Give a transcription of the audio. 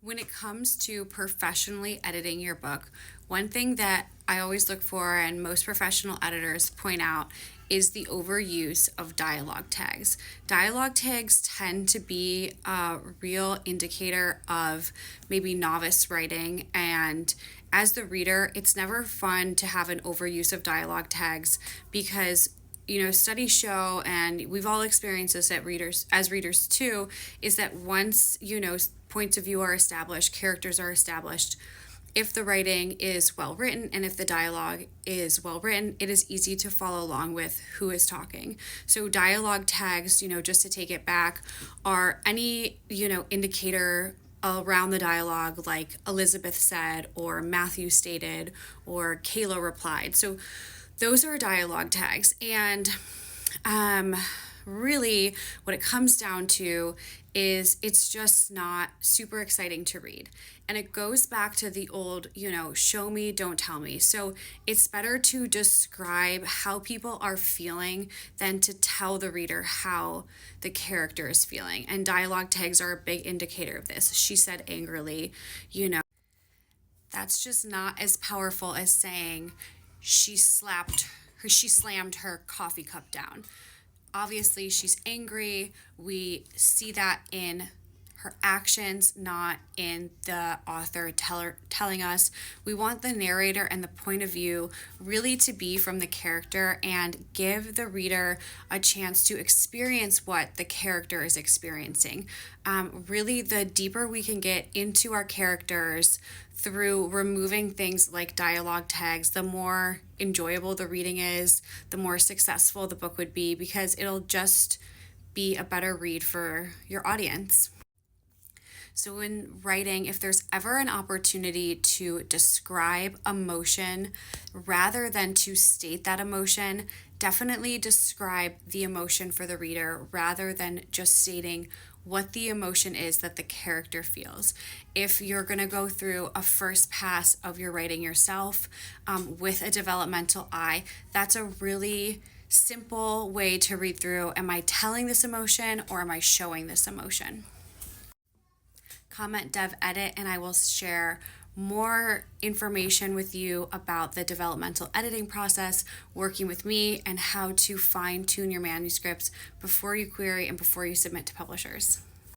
When it comes to professionally editing your book, one thing that I always look for and most professional editors point out is the overuse of dialogue tags. Dialogue tags tend to be a real indicator of maybe novice writing, and as the reader, it's never fun to have an overuse of dialogue tags because studies show, and we've all experienced this as readers too, is that once points of view are established, characters are established, if the writing is well written and if the dialogue is well written, it is easy to follow along with who is talking. So dialogue tags, just to take it back, are any indicator around the dialogue, like Elizabeth said, or Matthew stated, or Kayla replied. So those are dialogue tags. And really what it comes down to is it's just not super exciting to read. And it goes back to the old, show me, don't tell me. So it's better to describe how people are feeling than to tell the reader how the character is feeling. And dialogue tags are a big indicator of this. She said angrily, that's just not as powerful as saying she slammed her coffee cup down. Obviously, she's angry. We see that in her actions, not in the author telling us. We want the narrator and the point of view really to be from the character and give the reader a chance to experience what the character is experiencing. Really, the deeper we can get into our characters through removing things like dialogue tags, the more enjoyable the reading is, the more successful the book would be, because it'll just be a better read for your audience. So in writing, if there's ever an opportunity to describe emotion rather than to state that emotion, definitely describe the emotion for the reader rather than just stating what the emotion is that the character feels. If you're going to go through a first pass of your writing yourself with a developmental eye, that's a really simple way to read through. Am I telling this emotion or am I showing this emotion? Comment, dev, edit, and I will share more information with you about the developmental editing process, working with me, and how to fine tune your manuscripts before you query and before you submit to publishers.